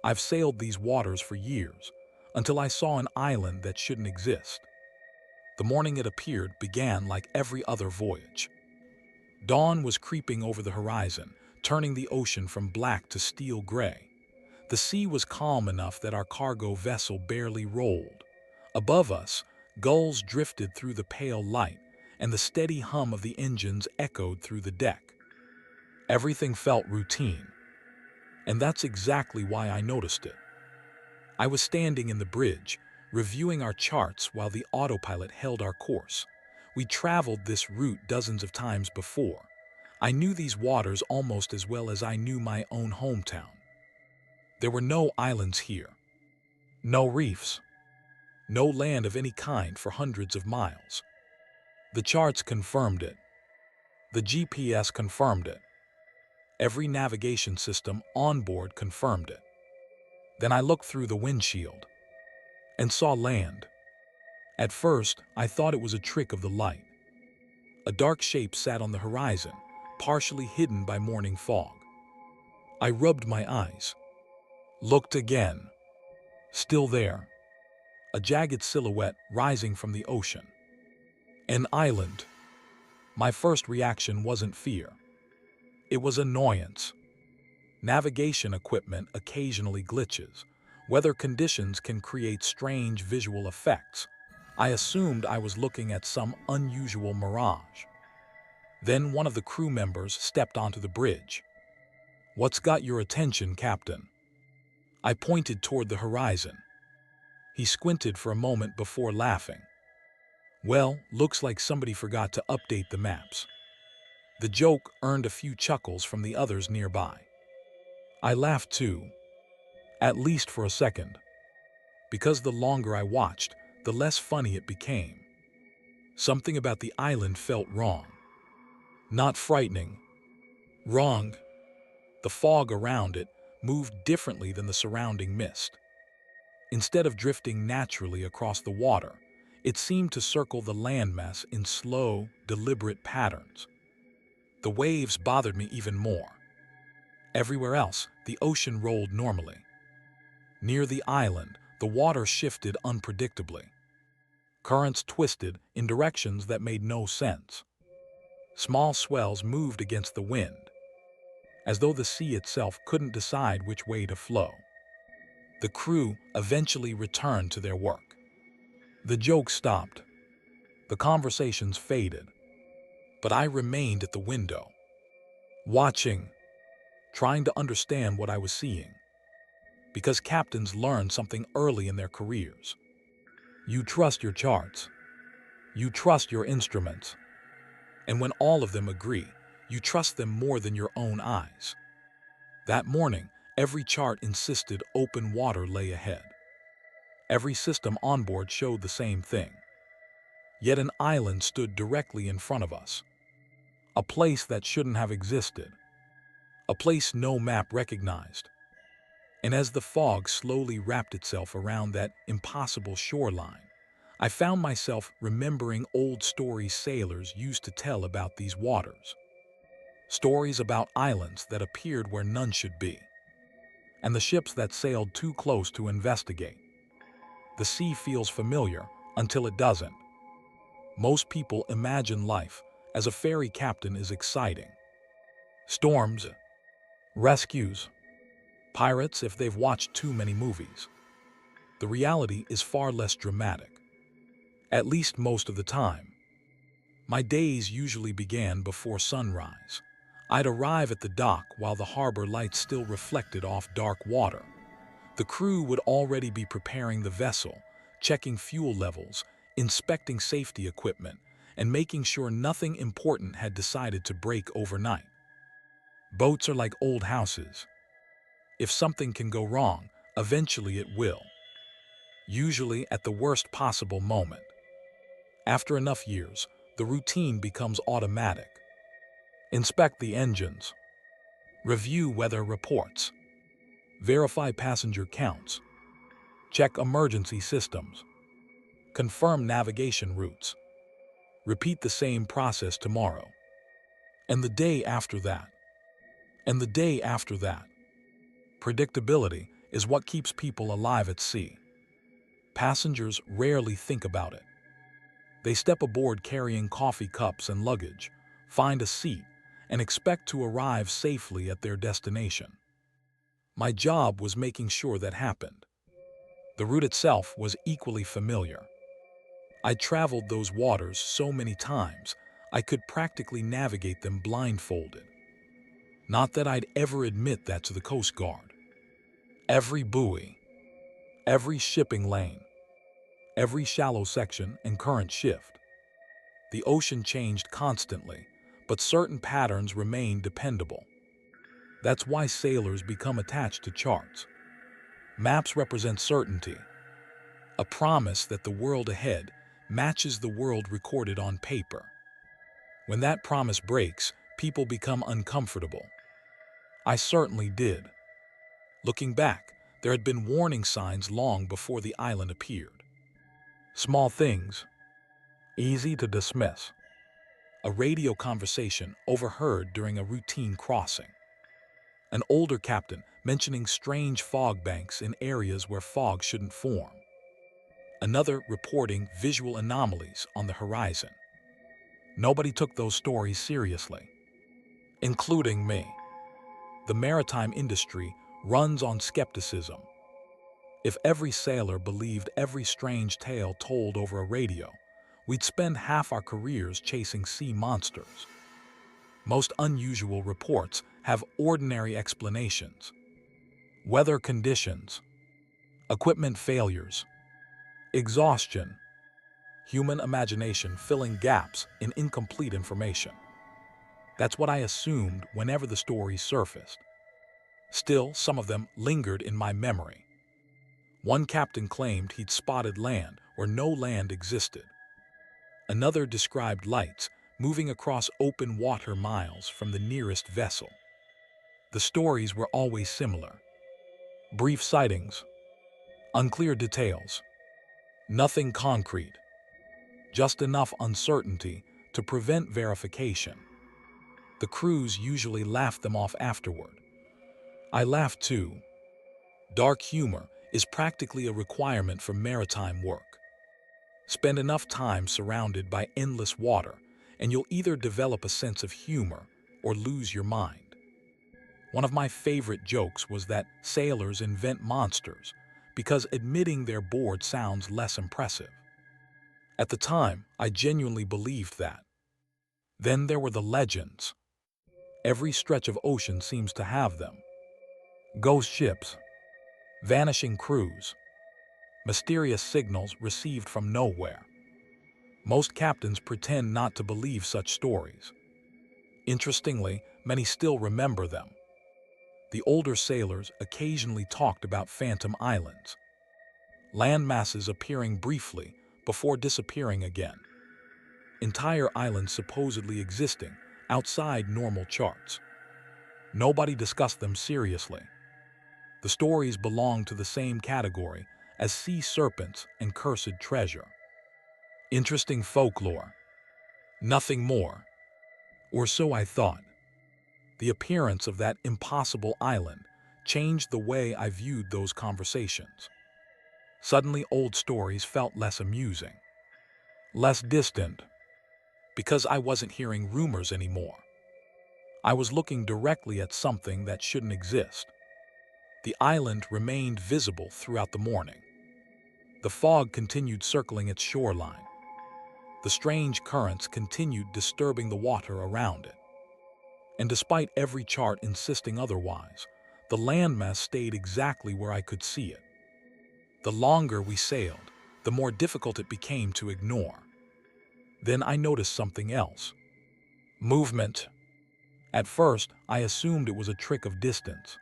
I've sailed these waters for years, until I saw an island that shouldn't exist. The morning it appeared began like every other voyage. Dawn was creeping over the horizon, turning the ocean from black to steel gray. The sea was calm enough that our cargo vessel barely rolled. Above us, gulls drifted through the pale light, and the steady hum of the engines echoed through the deck. Everything felt routine, and that's exactly why I noticed it. I was standing in the bridge, reviewing our charts while the autopilot held our course. We traveled this route dozens of times before. I knew these waters almost as well as I knew my own hometown. There were no islands here, no reefs, no land of any kind for hundreds of miles. The charts confirmed it. The GPS confirmed it. Every navigation system on board confirmed it. Then I looked through the windshield and saw land. At first, I thought it was a trick of the light. A dark shape sat on the horizon, partially hidden by morning fog. I rubbed my eyes, looked again. Still there, a jagged silhouette rising from the ocean. An island. My first reaction wasn't fear. It was annoyance. Navigation equipment occasionally glitches. Weather conditions can create strange visual effects. I assumed I was looking at some unusual mirage. Then one of the crew members stepped onto the bridge. "What's got your attention, Captain?" I pointed toward the horizon. He squinted for a moment before laughing. "Well, looks like somebody forgot to update the maps." The joke earned a few chuckles from the others nearby. I laughed too, at least for a second, because the longer I watched, the less funny it became. Something about the island felt wrong. Not frightening. Wrong. The fog around it moved differently than the surrounding mist. Instead of drifting naturally across the water, it seemed to circle the landmass in slow, deliberate patterns. The waves bothered me even more. Everywhere else, the ocean rolled normally. Near the island, the water shifted unpredictably. Currents twisted in directions that made no sense. Small swells moved against the wind, as though the sea itself couldn't decide which way to flow. The crew eventually returned to their work. The joke stopped. The conversations faded. But I remained at the window, watching, trying to understand what I was seeing. Because captains learn something early in their careers. You trust your charts. You trust your instruments. And when all of them agree, you trust them more than your own eyes. That morning, every chart insisted open water lay ahead. Every system on board showed the same thing. Yet an island stood directly in front of us. A place that shouldn't have existed. A place no map recognized. And as the fog slowly wrapped itself around that impossible shoreline, I found myself remembering old stories sailors used to tell about these waters. Stories about islands that appeared where none should be, and the ships that sailed too close to investigate. The sea feels familiar until it doesn't. Most people imagine life as a ferry captain is exciting. Storms, rescues, pirates if they've watched too many movies. The reality is far less dramatic, at least most of the time. My days usually began before sunrise. I'd arrive at the dock while the harbor lights still reflected off dark water. The crew would already be preparing the vessel, checking fuel levels, inspecting safety equipment, and making sure nothing important had decided to break overnight. Boats are like old houses. If something can go wrong, eventually it will. Usually at the worst possible moment. After enough years, the routine becomes automatic. Inspect the engines. Review weather reports. Verify passenger counts. Check emergency systems. Confirm navigation routes. Repeat the same process tomorrow. And the day after that. And the day after that. Predictability is what keeps people alive at sea. Passengers rarely think about it. They step aboard carrying coffee cups and luggage, find a seat, and expect to arrive safely at their destination. My job was making sure that happened. The route itself was equally familiar. I traveled those waters so many times, I could practically navigate them blindfolded. Not that I'd ever admit that to the Coast Guard. Every buoy, every shipping lane, every shallow section and current shift. The ocean changed constantly, but certain patterns remained dependable. That's why sailors become attached to charts. Maps represent certainty, a promise that the world ahead matches the world recorded on paper. When that promise breaks, people become uncomfortable. I certainly did. Looking back, there had been warning signs long before the island appeared. Small things, easy to dismiss. A radio conversation overheard during a routine crossing. An older captain mentioning strange fog banks in areas where fog shouldn't form. Another reporting visual anomalies on the horizon. Nobody took those stories seriously, including me. The maritime industry runs on skepticism. If every sailor believed every strange tale told over a radio, we'd spend half our careers chasing sea monsters. Most unusual reports have ordinary explanations. Weather conditions, equipment failures, exhaustion, human imagination filling gaps in incomplete information. That's what I assumed whenever the stories surfaced. Still, some of them lingered in my memory. One captain claimed he'd spotted land where no land existed. Another described lights moving across open water miles from the nearest vessel. The stories were always similar. Brief sightings, unclear details, nothing concrete, just enough uncertainty to prevent verification. The crews usually laughed them off afterward. I laughed too. Dark humor is practically a requirement for maritime work. Spend enough time surrounded by endless water, and you'll either develop a sense of humor or lose your mind. One of my favorite jokes was that sailors invent monsters because admitting they're bored sounds less impressive. At the time, I genuinely believed that. Then there were the legends. Every stretch of ocean seems to have them. Ghost ships, vanishing crews, mysterious signals received from nowhere. Most captains pretend not to believe such stories. Interestingly, many still remember them. The older sailors occasionally talked about phantom islands, land masses appearing briefly before disappearing again. Entire islands supposedly existing outside normal charts. Nobody discussed them seriously. The stories belong to the same category as sea serpents and cursed treasure. Interesting folklore. Nothing more. Or so I thought. The appearance of that impossible island changed the way I viewed those conversations. Suddenly, old stories felt less amusing, less distant, because I wasn't hearing rumors anymore. I was looking directly at something that shouldn't exist. The island remained visible throughout the morning. The fog continued circling its shoreline. The strange currents continued disturbing the water around it. And despite every chart insisting otherwise, the landmass stayed exactly where I could see it. The longer we sailed, the more difficult it became to ignore. Then I noticed something else. Movement. At first, I assumed it was a trick of distance,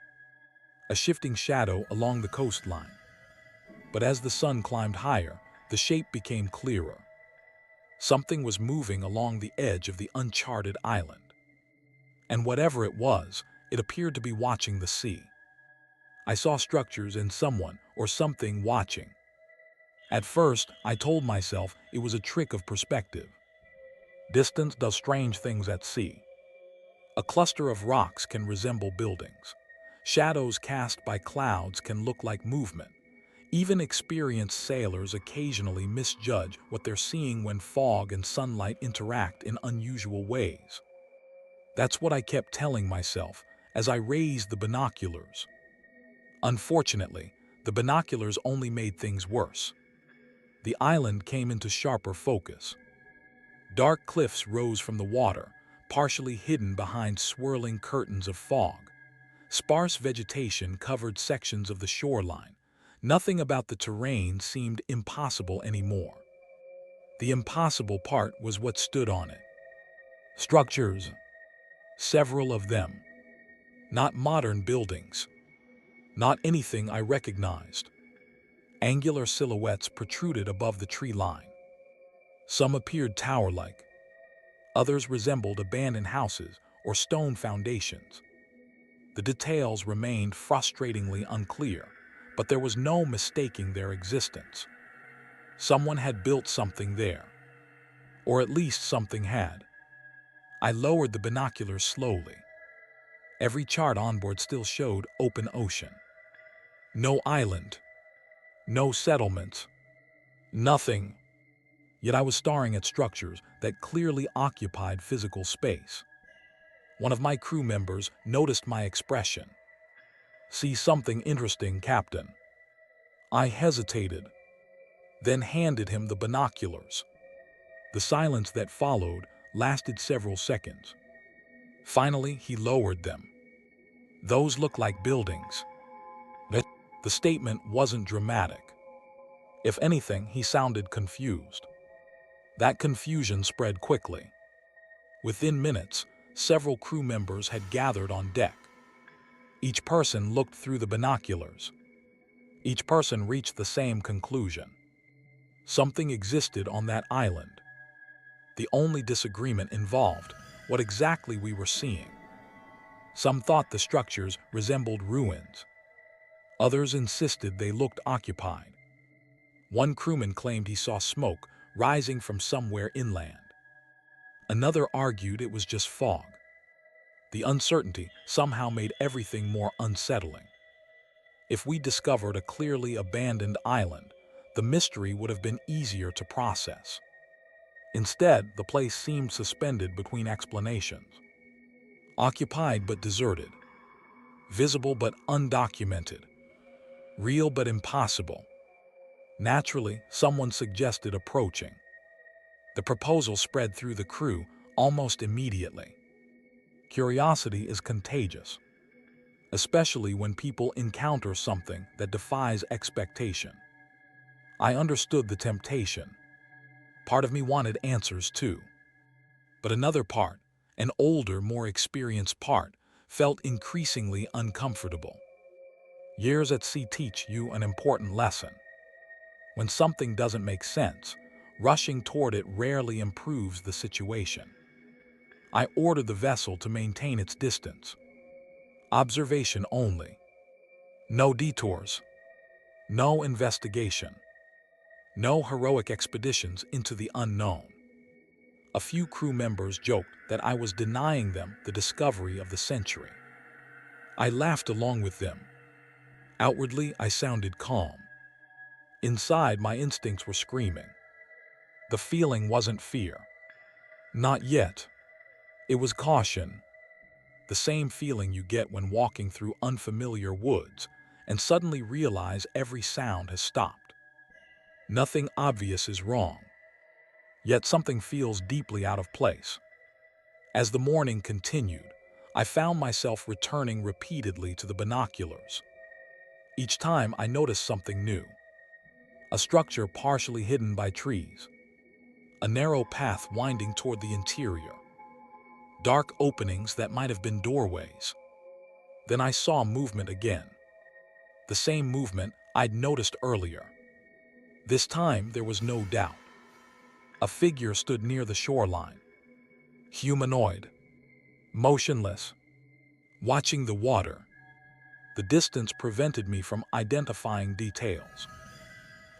a shifting shadow along the coastline. But as the sun climbed higher, the shape became clearer. Something was moving along the edge of the uncharted island. And whatever it was, it appeared to be watching the sea. I saw structures and someone or something watching. At first, I told myself it was a trick of perspective. Distance does strange things at sea. A cluster of rocks can resemble buildings. Shadows cast by clouds can look like movement. Even experienced sailors occasionally misjudge what they're seeing when fog and sunlight interact in unusual ways. That's what I kept telling myself as I raised the binoculars. Unfortunately, the binoculars only made things worse. The island came into sharper focus. Dark cliffs rose from the water, partially hidden behind swirling curtains of fog. Sparse vegetation covered sections of the shoreline. Nothing about the terrain seemed impossible anymore. The impossible part was what stood on it. Structures, several of them. Not modern buildings. Not anything I recognized. Angular silhouettes protruded above the tree line. Some appeared tower-like. Others resembled abandoned houses or stone foundations. The details remained frustratingly unclear, but there was no mistaking their existence. Someone had built something there. Or at least something had. I lowered the binoculars slowly. Every chart onboard still showed open ocean. No island. No settlements. Nothing. Yet I was staring at structures that clearly occupied physical space. One of my crew members noticed my expression. "See something interesting, Captain?" I hesitated, then handed him the binoculars. The silence that followed lasted several seconds. Finally, he lowered them. "Those look like buildings." The statement wasn't dramatic. If anything, he sounded confused. That confusion spread quickly. Within minutes, several crew members had gathered on deck. Each person looked through the binoculars. Each person reached the same conclusion. Something existed on that island. The only disagreement involved what exactly we were seeing. Some thought the structures resembled ruins. Others insisted they looked occupied. One crewman claimed he saw smoke rising from somewhere inland. Another argued it was just fog. The uncertainty somehow made everything more unsettling. If we discovered a clearly abandoned island, the mystery would have been easier to process. Instead, the place seemed suspended between explanations. Occupied but deserted. Visible but undocumented. Real but impossible. Naturally, someone suggested approaching. The proposal spread through the crew almost immediately. Curiosity is contagious, especially when people encounter something that defies expectation. I understood the temptation. Part of me wanted answers too. But another part, an older, more experienced part, felt increasingly uncomfortable. Years at sea teach you an important lesson. When something doesn't make sense, rushing toward it rarely improves the situation. I ordered the vessel to maintain its distance. Observation only. No detours. No investigation. No heroic expeditions into the unknown. A few crew members joked that I was denying them the discovery of the century. I laughed along with them. Outwardly, I sounded calm. Inside, my instincts were screaming. The feeling wasn't fear. Not yet. It was caution. The same feeling you get when walking through unfamiliar woods and suddenly realize every sound has stopped. Nothing obvious is wrong. Yet something feels deeply out of place. As the morning continued, I found myself returning repeatedly to the binoculars. Each time I noticed something new. A structure partially hidden by trees. A narrow path winding toward the interior. Dark openings that might have been doorways. Then I saw movement again. The same movement I'd noticed earlier. This time there was no doubt. A figure stood near the shoreline. Humanoid. Motionless. Watching the water. The distance prevented me from identifying details.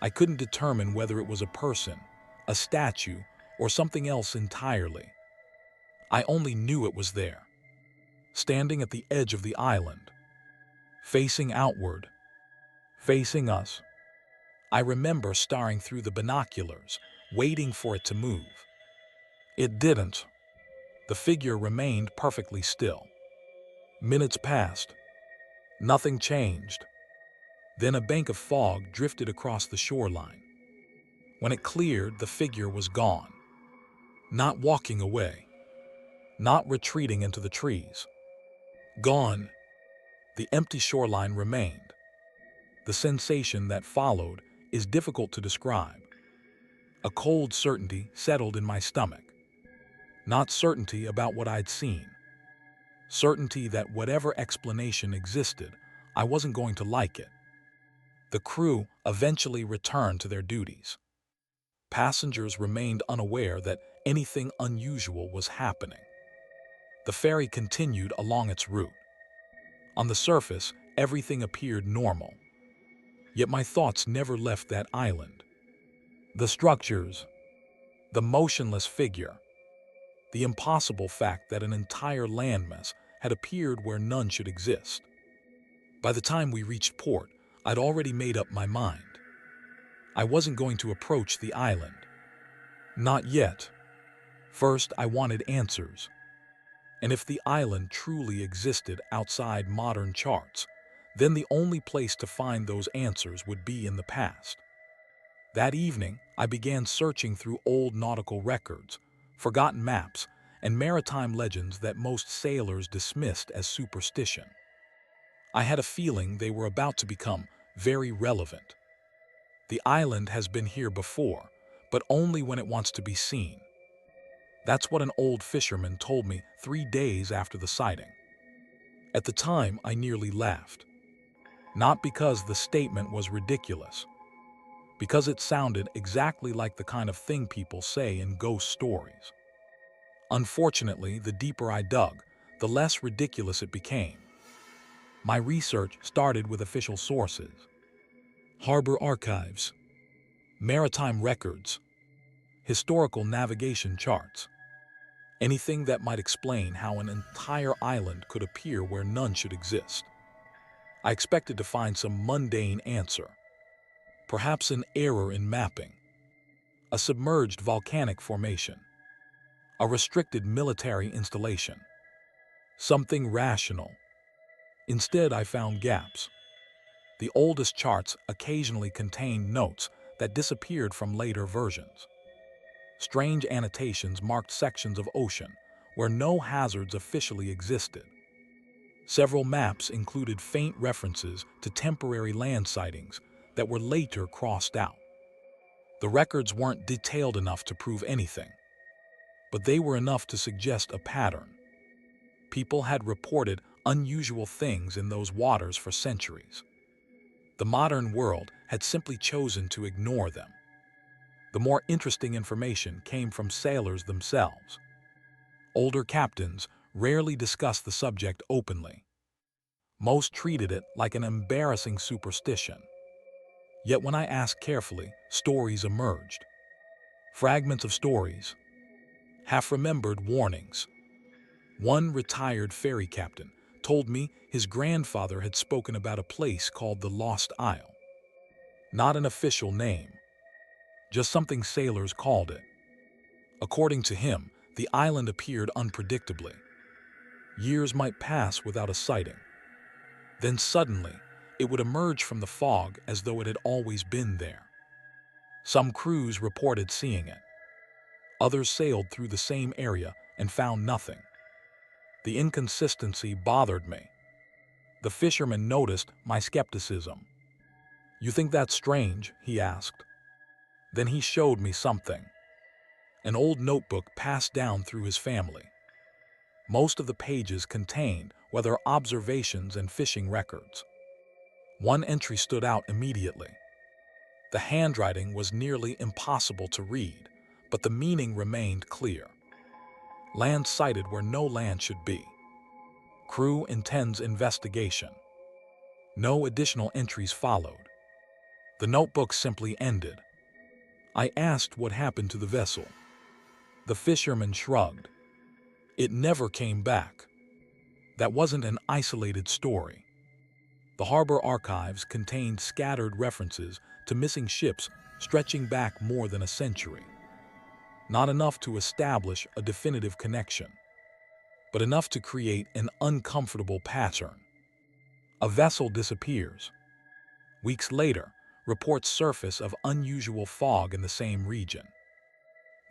I couldn't determine whether it was a person, a statue, or something else entirely. I only knew it was there, standing at the edge of the island. facing outward, facing us. I remember staring through the binoculars, waiting for it to move. It didn't. The figure remained perfectly still. Minutes passed. Nothing changed. Then a bank of fog drifted across the shoreline. When it cleared, the figure was gone. Not walking away. Not retreating into the trees. Gone. The empty shoreline remained. The sensation that followed is difficult to describe. A cold certainty settled in my stomach. Not certainty about what I'd seen. Certainty that whatever explanation existed, I wasn't going to like it. The crew eventually returned to their duties. Passengers remained unaware that anything unusual was happening. The ferry continued along its route. On the surface, everything appeared normal. Yet my thoughts never left that island. The structures, the motionless figure, the impossible fact that an entire landmass had appeared where none should exist. By the time we reached port, I'd already made up my mind. I wasn't going to approach the island. Not yet. First, I wanted answers. And if the island truly existed outside modern charts, then the only place to find those answers would be in the past. That evening, I began searching through old nautical records, forgotten maps, and maritime legends that most sailors dismissed as superstition. I had a feeling they were about to become very relevant. The island has been here before, but only when it wants to be seen. That's what an old fisherman told me 3 days after the sighting. At the time, I nearly laughed. Not because the statement was ridiculous, because it sounded exactly like the kind of thing people say in ghost stories. Unfortunately, the deeper I dug, the less ridiculous it became. My research started with official sources: harbor archives, maritime records, historical navigation charts, anything that might explain how an entire island could appear where none should exist. I expected to find some mundane answer, perhaps an error in mapping, a submerged volcanic formation, a restricted military installation, something rational. Instead, I found gaps. The oldest charts occasionally contained notes that disappeared from later versions. Strange annotations marked sections of ocean where no hazards officially existed. Several maps included faint references to temporary land sightings that were later crossed out. The records weren't detailed enough to prove anything, but they were enough to suggest a pattern. People had reported unusual things in those waters for centuries. The modern world had simply chosen to ignore them. The more interesting information came from sailors themselves. Older captains rarely discussed the subject openly. Most treated it like an embarrassing superstition. Yet when I asked carefully, stories emerged. Fragments of stories, half-remembered warnings. One retired ferry captain told me his grandfather had spoken about a place called the Lost Isle. Not an official name, just something sailors called it. According to him, the island appeared unpredictably. Years might pass without a sighting. Then suddenly, it would emerge from the fog as though it had always been there. Some crews reported seeing it. Others sailed through the same area and found nothing. The inconsistency bothered me. The fisherman noticed my skepticism. "You think that's strange?" he asked. Then he showed me something. An old notebook passed down through his family. Most of the pages contained whether observations and fishing records. One entry stood out immediately. The handwriting was nearly impossible to read, but the meaning remained clear. Land sighted where no land should be. Crew intends investigation. No additional entries followed. The notebook simply ended. I asked what happened to the vessel. The fisherman shrugged. It never came back. That wasn't an isolated story. The harbor archives contained scattered references to missing ships stretching back more than a century. Not enough to establish a definitive connection, but enough to create an uncomfortable pattern. A vessel disappears. Weeks later, reports surface of unusual fog in the same region.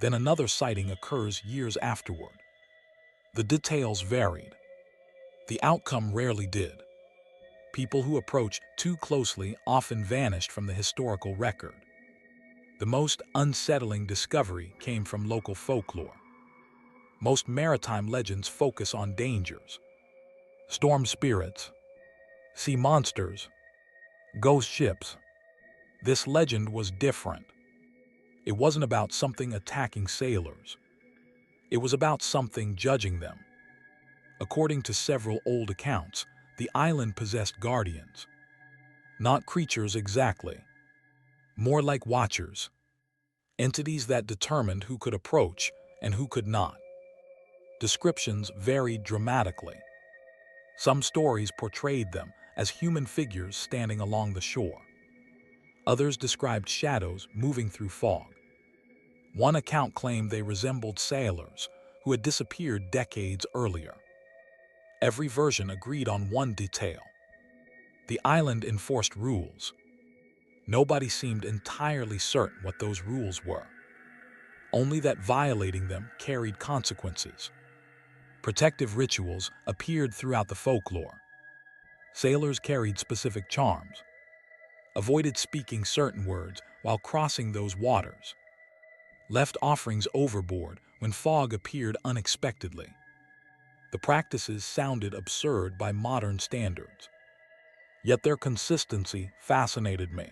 Then another sighting occurs years afterward. The details varied. The outcome rarely did. People who approached too closely often vanished from the historical record. The most unsettling discovery came from local folklore. Most maritime legends focus on dangers, storm spirits, sea monsters, ghost ships. This legend was different. It wasn't about something attacking sailors. It was about something judging them. According to several old accounts, the island possessed guardians. Not creatures exactly, more like watchers, entities that determined who could approach and who could not. Descriptions varied dramatically. Some stories portrayed them as human figures standing along the shore. Others described shadows moving through fog. One account claimed they resembled sailors who had disappeared decades earlier. Every version agreed on one detail. The island enforced rules. Nobody seemed entirely certain what those rules were, only that violating them carried consequences. Protective rituals appeared throughout the folklore. Sailors carried specific charms, avoided speaking certain words while crossing those waters, left offerings overboard when fog appeared unexpectedly. The practices sounded absurd by modern standards, yet their consistency fascinated me.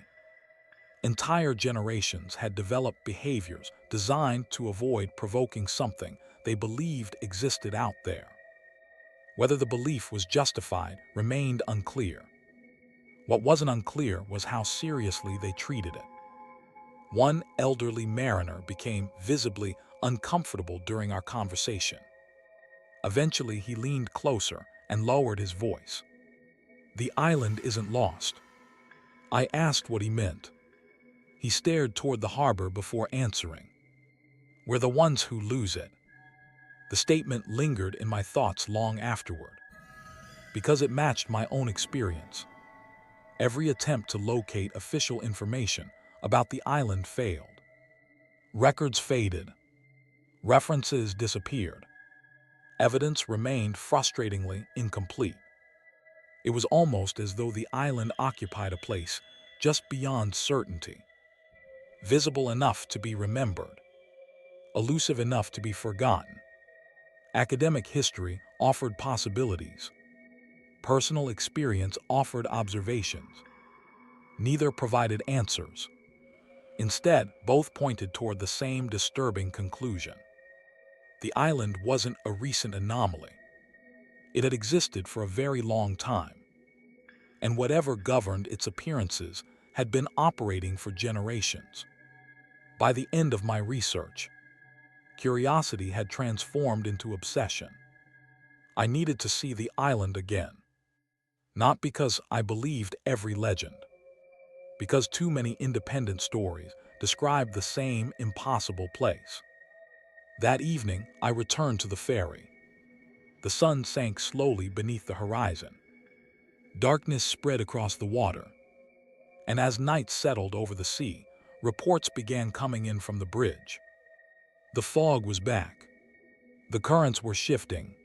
Entire generations had developed behaviors designed to avoid provoking something they believed existed out there. Whether the belief was justified remained unclear. What wasn't unclear was how seriously they treated it. One elderly mariner became visibly uncomfortable during our conversation. Eventually, he leaned closer and lowered his voice. "The island isn't lost." I asked what he meant. He stared toward the harbor before answering. "We're the ones who lose it." The statement lingered in my thoughts long afterward, because it matched my own experience. Every attempt to locate official information about the island failed. Records faded. References disappeared. Evidence remained frustratingly incomplete. It was almost as though the island occupied a place just beyond certainty, visible enough to be remembered, elusive enough to be forgotten. Academic history offered possibilities. Personal experience offered observations. Neither provided answers. Instead, both pointed toward the same disturbing conclusion. The island wasn't a recent anomaly. It had existed for a very long time, and whatever governed its appearances had been operating for generations. By the end of my research, curiosity had transformed into obsession. I needed to see the island again, not because I believed every legend, because too many independent stories described the same impossible place. That evening, I returned to the ferry. The sun sank slowly beneath the horizon. Darkness spread across the water, and as night settled over the sea, reports began coming in from the bridge. The fog was back. The currents were shifting,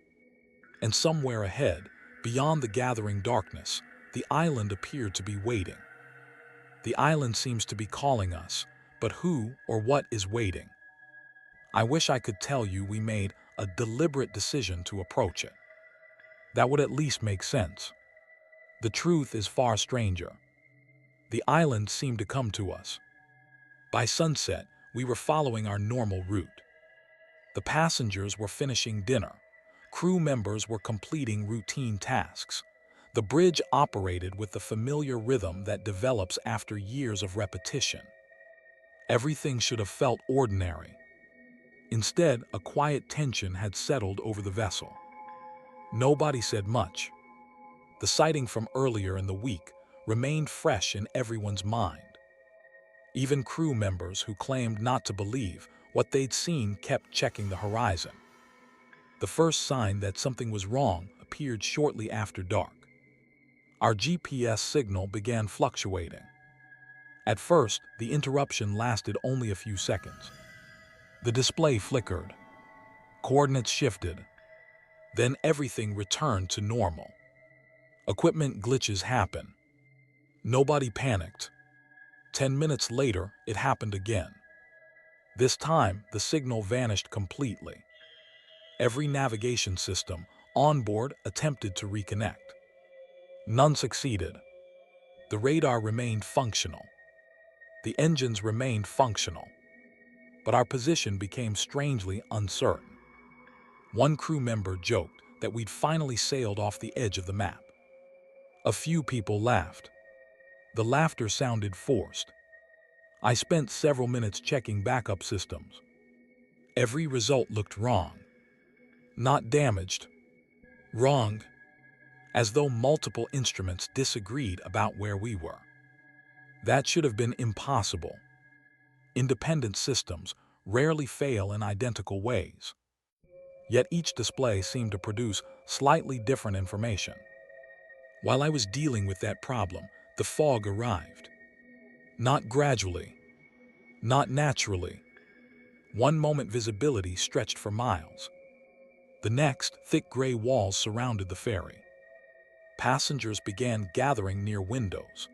and somewhere ahead, beyond the gathering darkness, the island appeared to be waiting. The island seems to be calling us, but who or what is waiting? I wish I could tell you we made a deliberate decision to approach it. That would at least make sense. The truth is far stranger. The island seemed to come to us. By sunset, we were following our normal route. The passengers were finishing dinner. Crew members were completing routine tasks. The bridge operated with the familiar rhythm that develops after years of repetition. Everything should have felt ordinary. Instead, a quiet tension had settled over the vessel. Nobody said much. The sighting from earlier in the week remained fresh in everyone's mind. Even crew members who claimed not to believe what they'd seen kept checking the horizon. The first sign that something was wrong appeared shortly after dark. Our GPS signal began fluctuating. At first, the interruption lasted only a few seconds. The display flickered. Coordinates shifted. Then everything returned to normal. Equipment glitches happen. Nobody panicked. 10 minutes later, it happened again. This time, the signal vanished completely. Every navigation system on board attempted to reconnect. None succeeded. The radar remained functional. The engines remained functional. But our position became strangely uncertain. One crew member joked that we'd finally sailed off the edge of the map. A few people laughed. The laughter sounded forced. I spent several minutes checking backup systems. Every result looked wrong. Not damaged. Wrong. As though multiple instruments disagreed about where we were. That should have been impossible. Independent systems rarely fail in identical ways. Yet each display seemed to produce slightly different information. While I was dealing with that problem, the fog arrived. Not gradually. Not naturally. One moment visibility stretched for miles. The next, thick gray walls surrounded the ferry. Passengers began gathering near windows.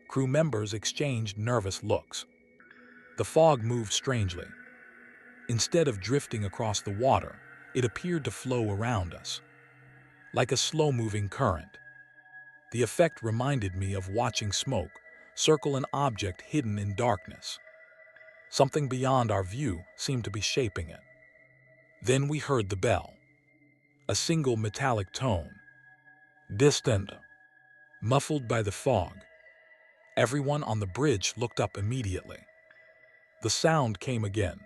Crew members exchanged nervous looks. The fog moved strangely. Instead of drifting across the water, it appeared to flow around us. Like a slow-moving current. The effect reminded me of watching smoke circle an object hidden in darkness. Something beyond our view seemed to be shaping it. Then we heard the bell. A single metallic tone. Distant. Muffled by the fog. Everyone on the bridge looked up immediately. The sound came again.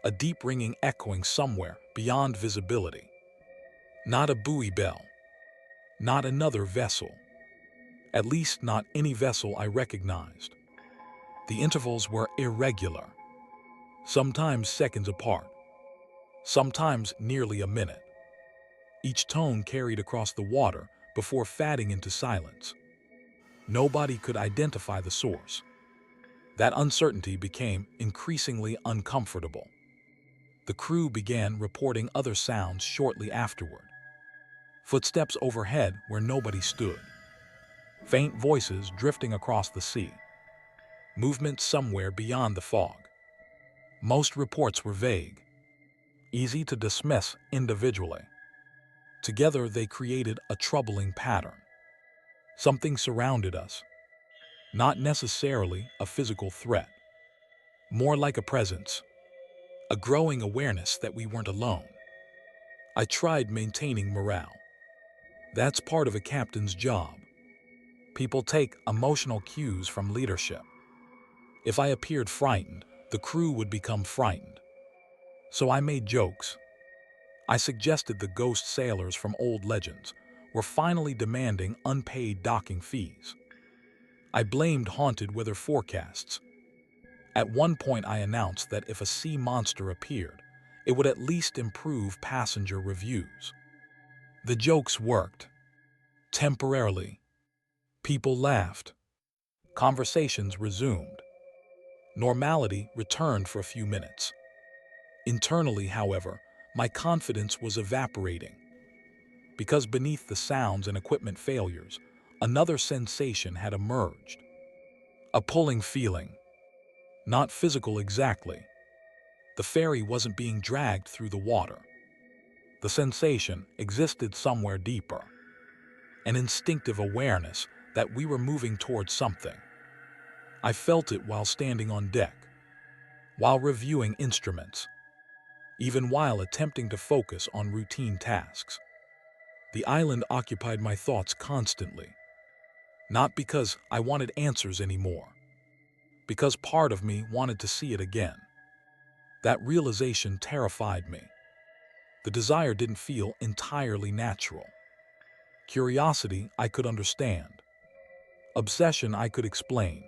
A deep ringing echoing somewhere beyond visibility. Not a buoy bell. Not another vessel. At least not any vessel I recognized. The intervals were irregular. Sometimes seconds apart. Sometimes nearly a minute. Each tone carried across the water before fading into silence. Nobody could identify the source. That uncertainty became increasingly uncomfortable. The crew began reporting other sounds shortly afterward. Footsteps overhead where nobody stood. Faint voices drifting across the sea. Movement somewhere beyond the fog. Most reports were vague, easy to dismiss individually. Together they created a troubling pattern. Something surrounded us. Not necessarily a physical threat. More like a presence. A growing awareness that we weren't alone. I tried maintaining morale. That's part of a captain's job. People take emotional cues from leadership. If I appeared frightened, the crew would become frightened. So I made jokes. I suggested the ghost sailors from old legends were finally demanding unpaid docking fees. I blamed haunted weather forecasts. At one point I announced that if a sea monster appeared, it would at least improve passenger reviews. The jokes worked. Temporarily. People laughed. Conversations resumed. Normality returned for a few minutes. Internally, however, my confidence was evaporating. Because beneath the sounds and equipment failures, another sensation had emerged. A pulling feeling. Not physical exactly. The ferry wasn't being dragged through the water. The sensation existed somewhere deeper. An instinctive awareness that we were moving towards something. I felt it while standing on deck, while reviewing instruments, even while attempting to focus on routine tasks. The island occupied my thoughts constantly, not because I wanted answers anymore, because part of me wanted to see it again. That realization terrified me. The desire didn't feel entirely natural. Curiosity I could understand. Obsession I could explain.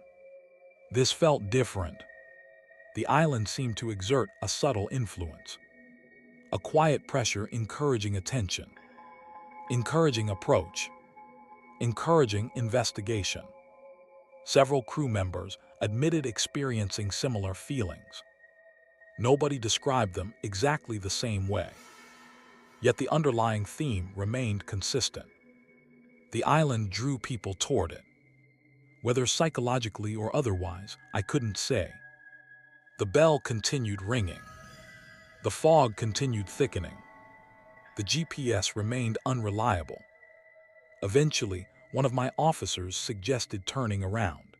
This felt different. The island seemed to exert a subtle influence. A quiet pressure encouraging attention, encouraging approach, encouraging investigation. Several crew members admitted experiencing similar feelings. Nobody described them exactly the same way. Yet the underlying theme remained consistent. The island drew people toward it. Whether psychologically or otherwise, I couldn't say. The bell continued ringing. The fog continued thickening. The GPS remained unreliable. Eventually, one of my officers suggested turning around.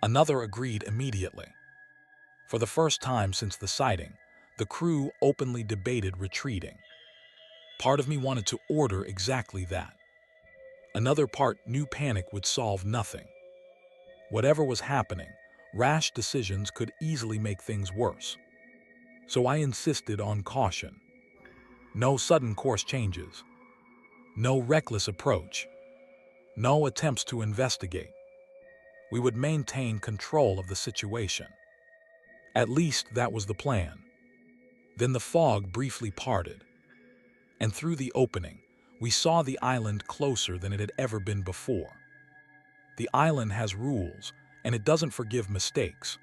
Another agreed immediately. For the first time since the sighting, the crew openly debated retreating. Part of me wanted to order exactly that. Another part knew panic would solve nothing. Whatever was happening, rash decisions could easily make things worse. So I insisted on caution. No sudden course changes. No reckless approach. No attempts to investigate. We would maintain control of the situation. At least that was the plan. Then the fog briefly parted, and through the opening, we saw the island closer than it had ever been before. The island has rules, and it doesn't forgive mistakes.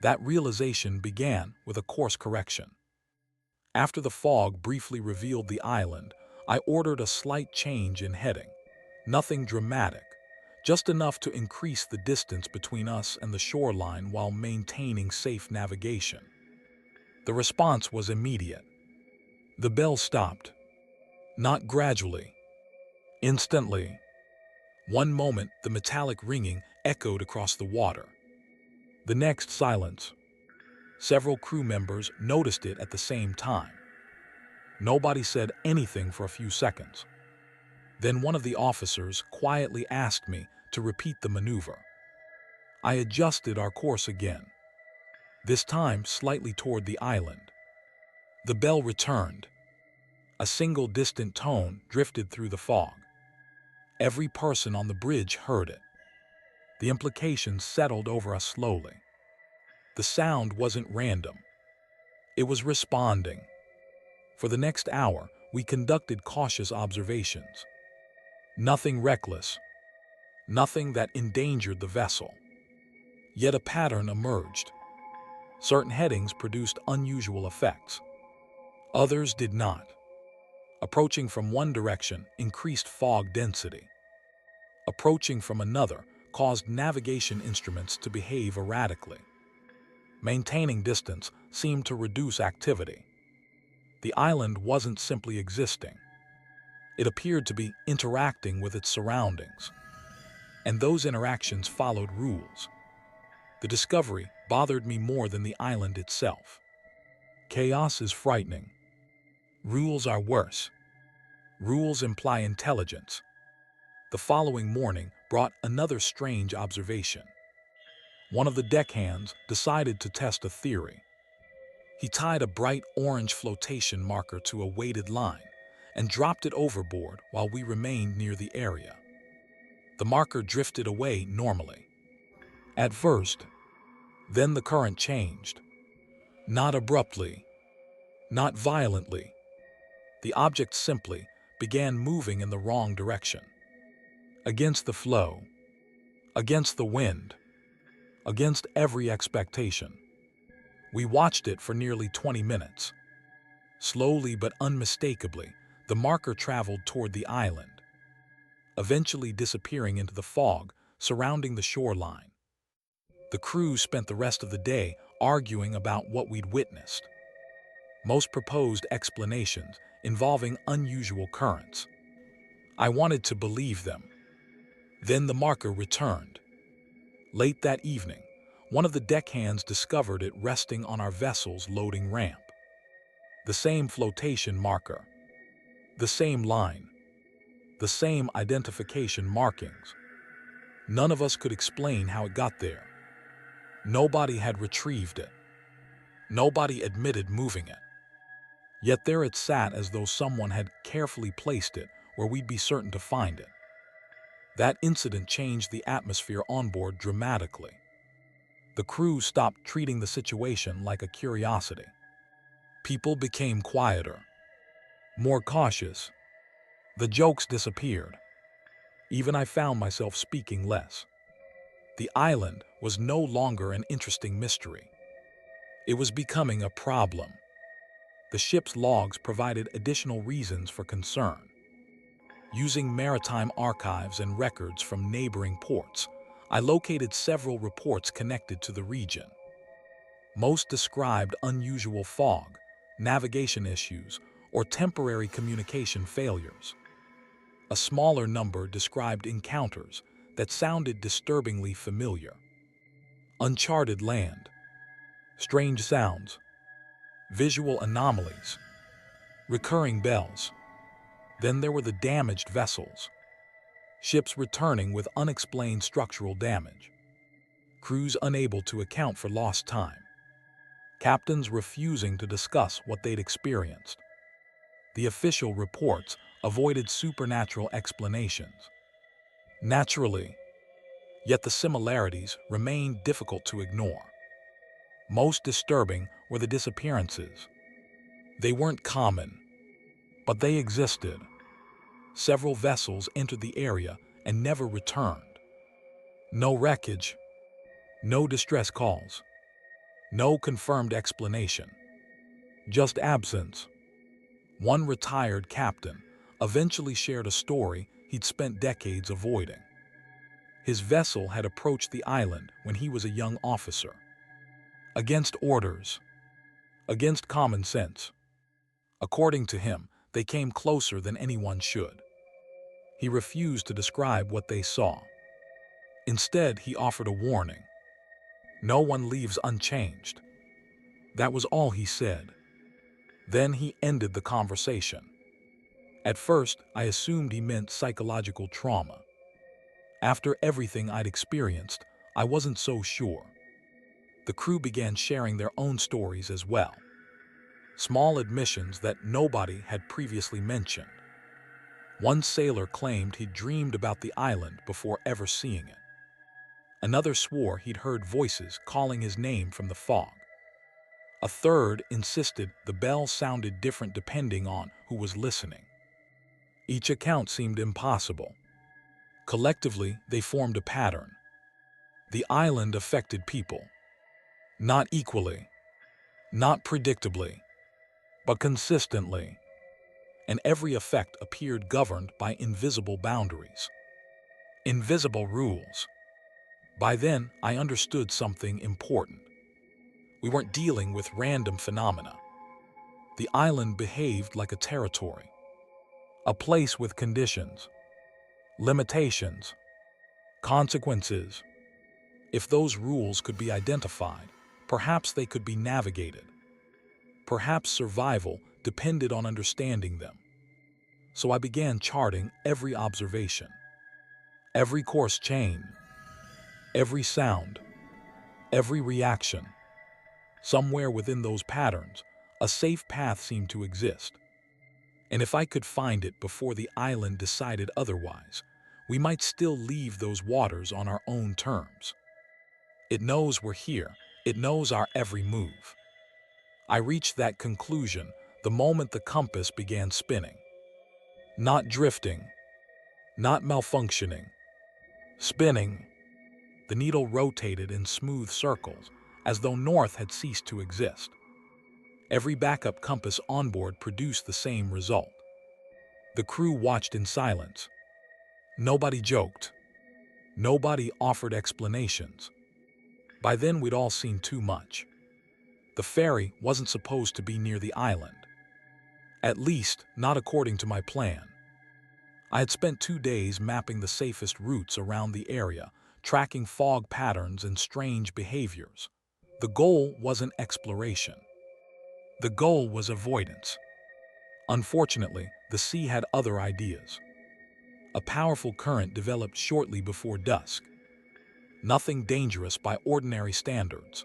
That realization began with a course correction. After the fog briefly revealed the island, I ordered a slight change in heading. Nothing dramatic, just enough to increase the distance between us and the shoreline while maintaining safe navigation. The response was immediate. The bell stopped. Not gradually. Instantly. One moment, the metallic ringing echoed across the water. The next, silence. Several crew members noticed it at the same time. Nobody said anything for a few seconds. Then one of the officers quietly asked me to repeat the maneuver. I adjusted our course again, this time slightly toward the island. The bell returned. A single distant tone drifted through the fog. Every person on the bridge heard it. The implications settled over us slowly. The sound wasn't random. It was responding. For the next hour, we conducted cautious observations. Nothing reckless. Nothing that endangered the vessel. Yet a pattern emerged. Certain headings produced unusual effects. Others did not. Approaching from one direction increased fog density. Approaching from another caused navigation instruments to behave erratically. Maintaining distance seemed to reduce activity. The island wasn't simply existing. It appeared to be interacting with its surroundings. And those interactions followed rules. The discovery bothered me more than the island itself. Chaos is frightening. Rules are worse. Rules imply intelligence. The following morning brought another strange observation. One of the deckhands decided to test a theory. He tied a bright orange flotation marker to a weighted line and dropped it overboard while we remained near the area. The marker drifted away normally. At first, then the current changed. Not abruptly, not violently. The object simply began moving in the wrong direction. Against the flow, against the wind, against every expectation. We watched it for nearly 20 minutes. Slowly but unmistakably, the marker traveled toward the island, eventually disappearing into the fog surrounding the shoreline. The crew spent the rest of the day arguing about what we'd witnessed. Most proposed explanations involving unusual currents. I wanted to believe them. Then the marker returned. Late that evening, one of the deckhands discovered it resting on our vessel's loading ramp. The same flotation marker, the same line, the same identification markings. None of us could explain how it got there. Nobody had retrieved it. Nobody admitted moving it. Yet there it sat as though someone had carefully placed it where we'd be certain to find it. That incident changed the atmosphere on board dramatically. The crew stopped treating the situation like a curiosity. People became quieter, more cautious. The jokes disappeared. Even I found myself speaking less. The island was no longer an interesting mystery. It was becoming a problem. The ship's logs provided additional reasons for concern. Using maritime archives and records from neighboring ports, I located several reports connected to the region. Most described unusual fog, navigation issues, or temporary communication failures. A smaller number described encounters that sounded disturbingly familiar. Uncharted land, strange sounds, visual anomalies, recurring bells. Then there were the damaged vessels. Ships returning with unexplained structural damage. Crews unable to account for lost time. Captains refusing to discuss what they'd experienced. The official reports avoided supernatural explanations. Naturally, yet the similarities remained difficult to ignore. Most disturbing were the disappearances. They weren't common, but they existed. Several vessels entered the area and never returned. No wreckage, no distress calls, no confirmed explanation, just absence. One retired captain eventually shared a story he'd spent decades avoiding. His vessel had approached the island when he was a young officer. Against orders, against common sense. According to him, they came closer than anyone should. He refused to describe what they saw. Instead, he offered a warning. No one leaves unchanged. That was all he said. Then he ended the conversation. At first, I assumed he meant psychological trauma. After everything I'd experienced, I wasn't so sure. The crew began sharing their own stories as well. Small admissions that nobody had previously mentioned. One sailor claimed he'd dreamed about the island before ever seeing it. Another swore he'd heard voices calling his name from the fog. A third insisted the bell sounded different depending on who was listening. Each account seemed impossible. Collectively, they formed a pattern. The island affected people. Not equally, not predictably, but consistently. And every effect appeared governed by invisible boundaries. Invisible rules. By then, I understood something important. We weren't dealing with random phenomena. The island behaved like a territory, a place with conditions, limitations, consequences. If those rules could be identified, perhaps they could be navigated. Perhaps survival depended on understanding them. So I began charting every observation, every course chain, every sound, every reaction. Somewhere within those patterns, a safe path seemed to exist. And if I could find it before the island decided otherwise, we might still leave those waters on our own terms. It knows we're here. It knows our every move. I reached that conclusion the moment the compass began spinning. Not drifting, not malfunctioning. Spinning. The needle rotated in smooth circles, as though north had ceased to exist. Every backup compass on board produced the same result. The crew watched in silence. Nobody joked. Nobody offered explanations. By then, we'd all seen too much. The ferry wasn't supposed to be near the island. At least, not according to my plan. I had spent 2 days mapping the safest routes around the area, tracking fog patterns and strange behaviors. The goal wasn't exploration. The goal was avoidance. Unfortunately, the sea had other ideas. A powerful current developed shortly before dusk. Nothing dangerous by ordinary standards.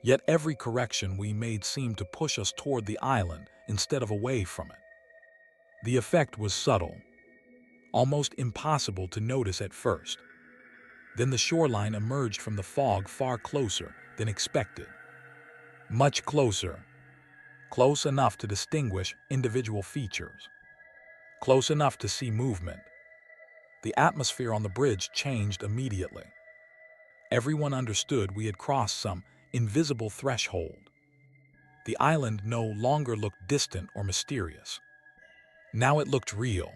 Yet every correction we made seemed to push us toward the island instead of away from it. The effect was subtle. almost impossible to notice at first. Then the shoreline emerged from the fog far closer than expected. Much closer, close enough to distinguish individual features, close enough to see movement. The atmosphere on the bridge changed immediately. Everyone understood we had crossed some invisible threshold. The island no longer looked distant or mysterious. Now it looked real,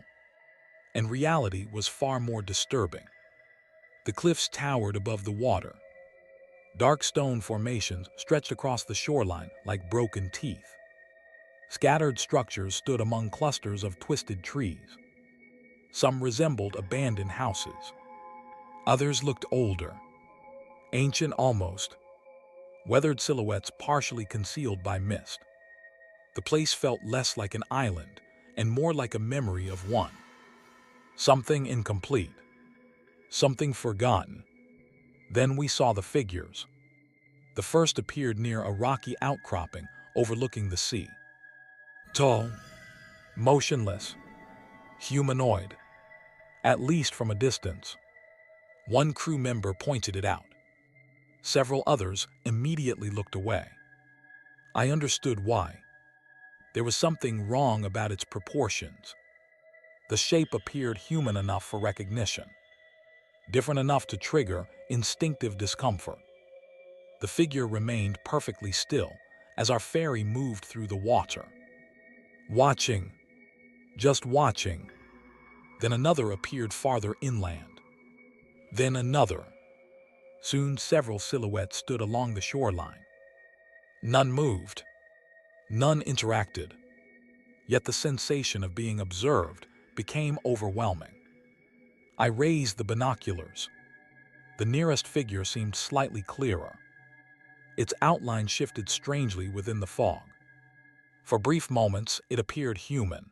and reality was far more disturbing. The cliffs towered above the water. Dark stone formations stretched across the shoreline like broken teeth. Scattered structures stood among clusters of twisted trees. Some resembled abandoned houses. Others looked older, ancient almost, weathered silhouettes partially concealed by mist. The place felt less like an island and more like a memory of one. Something incomplete, something forgotten. Then we saw the figures. The first appeared near a rocky outcropping overlooking the sea. Tall, motionless, humanoid, at least from a distance. One crew member pointed it out. Several others immediately looked away. I understood why. There was something wrong about its proportions. The shape appeared human enough for recognition, different enough to trigger instinctive discomfort. The figure remained perfectly still as our ferry moved through the water. Watching, just watching. Then another appeared farther inland. Then another. Soon several silhouettes stood along the shoreline. None moved. None interacted. Yet the sensation of being observed became overwhelming. I raised the binoculars. The nearest figure seemed slightly clearer. Its outline shifted strangely within the fog. For brief moments, it appeared human.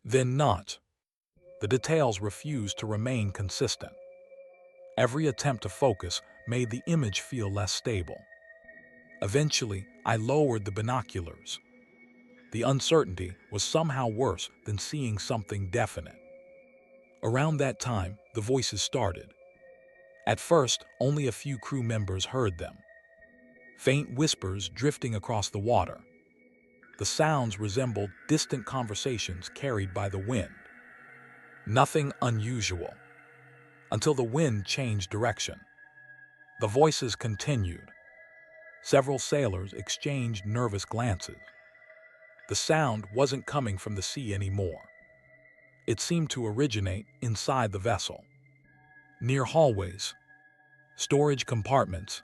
Then not. The details refused to remain consistent. Every attempt to focus made the image feel less stable. Eventually, I lowered the binoculars. The uncertainty was somehow worse than seeing something definite. Around that time, the voices started. At first, only a few crew members heard them. Faint whispers drifting across the water. The sounds resembled distant conversations carried by the wind. Nothing unusual. Until the wind changed direction. The voices continued. Several sailors exchanged nervous glances. The sound wasn't coming from the sea anymore. It seemed to originate inside the vessel. Near hallways, storage compartments,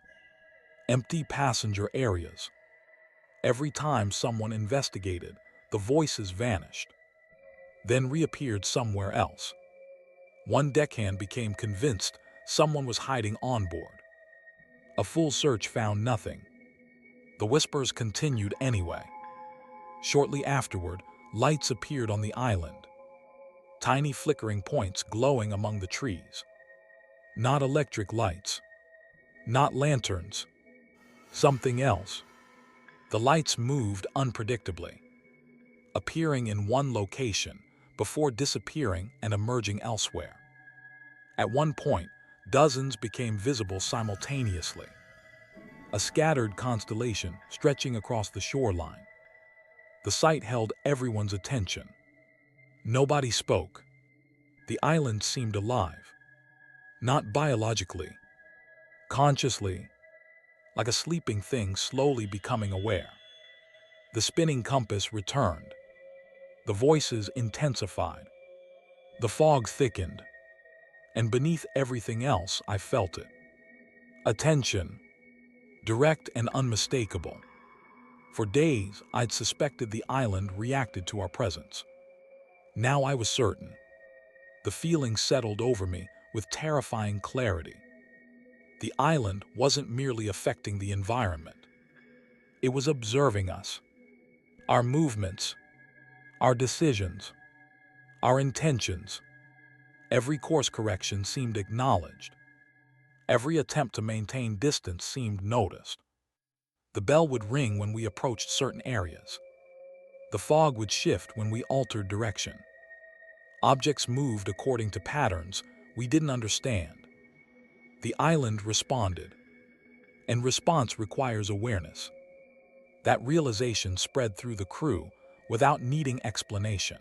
empty passenger areas. Every time someone investigated, the voices vanished, then reappeared somewhere else. One deckhand became convinced someone was hiding on board. A full search found nothing. The whispers continued anyway. Shortly afterward, lights appeared on the island. Tiny flickering points glowing among the trees. Not electric lights. Not lanterns. Something else. The lights moved unpredictably, appearing in one location before disappearing and emerging elsewhere. At one point, dozens became visible simultaneously. A scattered constellation stretching across the shoreline. The sight held everyone's attention. Nobody spoke. The island seemed alive. Not biologically, consciously, like a sleeping thing slowly becoming aware. The spinning compass returned. The voices intensified. The fog thickened. And beneath everything else, I felt it. Attention, direct and unmistakable. For days, I'd suspected the island reacted to our presence. Now I was certain. The feeling settled over me with terrifying clarity. The island wasn't merely affecting the environment. It was observing us. Our movements, our decisions, our intentions. Every course correction seemed acknowledged. Every attempt to maintain distance seemed noticed. The bell would ring when we approached certain areas. The fog would shift when we altered direction. Objects moved according to patterns we didn't understand. The island responded, and response requires awareness. That realization spread through the crew without needing explanation.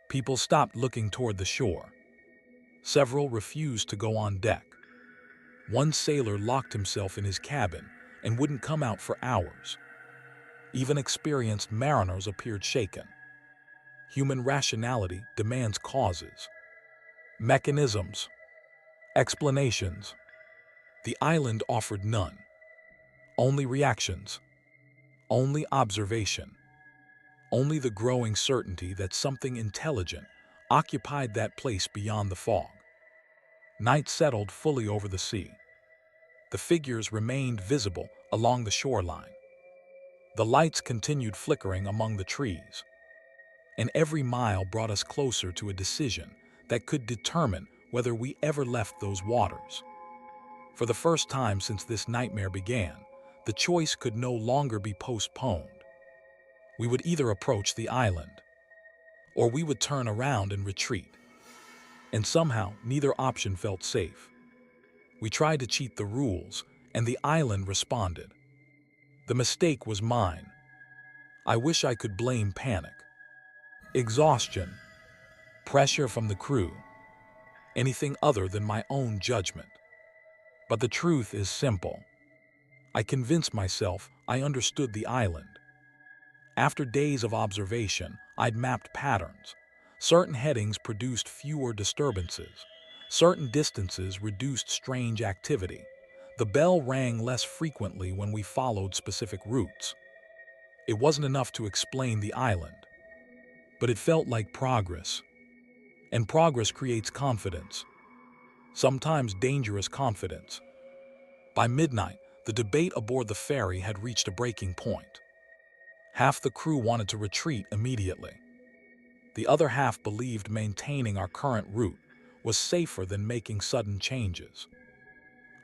People stopped looking toward the shore. Several refused to go on deck. One sailor locked himself in his cabin and wouldn't come out for hours. Even experienced mariners appeared shaken. Human rationality demands causes, mechanisms, explanations. The island offered none. Only reactions, only observation, only the growing certainty that something intelligent occupied that place beyond the fog. Night settled fully over the sea. The figures remained visible along the shoreline. The lights continued flickering among the trees, and every mile brought us closer to a decision that could determine whether we ever left those waters. For the first time since this nightmare began, the choice could no longer be postponed. We would either approach the island, or we would turn around and retreat. And somehow, neither option felt safe. We tried to cheat the rules, and the island responded. The mistake was mine. I wish I could blame panic, exhaustion, pressure from the crew, anything other than my own judgment. But the truth is simple. I convinced myself I understood the island. After days of observation, I'd mapped patterns. Certain headings produced fewer disturbances. Certain distances reduced strange activity. The bell rang less frequently when we followed specific routes. It wasn't enough to explain the island, but it felt like progress. And progress creates confidence, sometimes dangerous confidence. By midnight, the debate aboard the ferry had reached a breaking point. Half the crew wanted to retreat immediately. The other half believed maintaining our current route was safer than making sudden changes.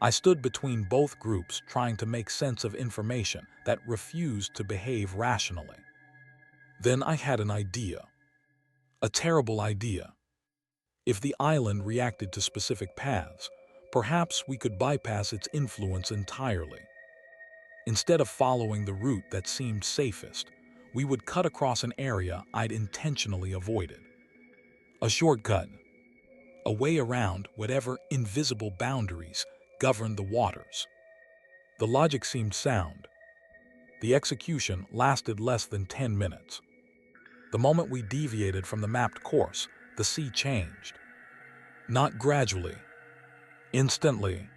I stood between both groups trying to make sense of information that refused to behave rationally. Then I had an idea. A terrible idea. If the island reacted to specific paths, perhaps we could bypass its influence entirely. Instead of following the route that seemed safest, we would cut across an area I'd intentionally avoided. A shortcut, a way around whatever invisible boundaries governed the waters. The logic seemed sound. The execution lasted less than 10 minutes. The moment we deviated from the mapped course, the sea changed. Not gradually, instantly.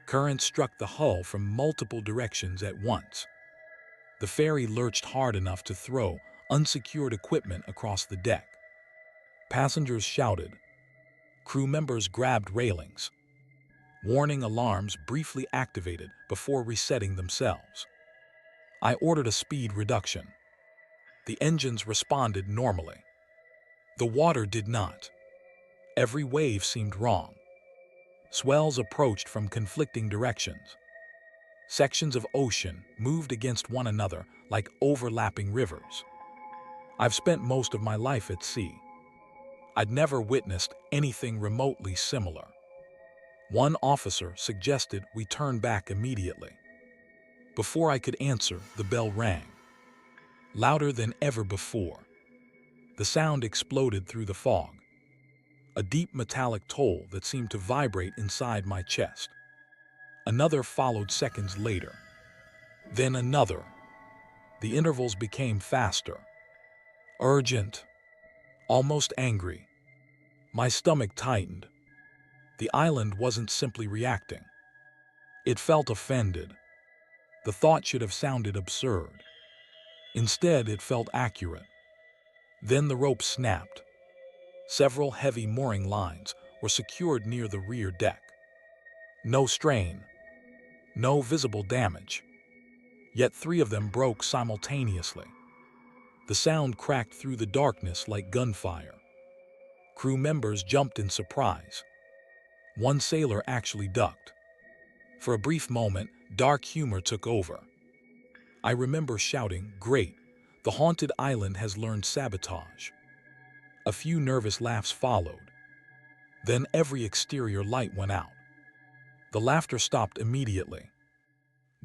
Currents struck the hull from multiple directions at once. The ferry lurched hard enough to throw unsecured equipment across the deck. Passengers shouted. Crew members grabbed railings. Warning alarms briefly activated before resetting themselves. I ordered a speed reduction. The engines responded normally. The water did not. Every wave seemed wrong. Swells approached from conflicting directions. Sections of ocean moved against one another like overlapping rivers. I've spent most of my life at sea. I'd never witnessed anything remotely similar. One officer suggested we turn back immediately. Before I could answer, the bell rang. Louder than ever before. The sound exploded through the fog. A deep metallic toll that seemed to vibrate inside my chest. Another followed seconds later. Then another. The intervals became faster. Urgent. Almost angry. My stomach tightened. The island wasn't simply reacting. It felt offended. The thought should have sounded absurd. Instead, it felt accurate. Then the rope snapped. Several heavy mooring lines were secured near the rear deck. No strain. No visible damage. Yet 3 of them broke simultaneously. The sound cracked through the darkness like gunfire. Crew members jumped in surprise. One sailor actually ducked. For a brief moment, dark humor took over. I remember shouting, "Great, the haunted island has learned sabotage." A few nervous laughs followed. Then every exterior light went out. The laughter stopped immediately.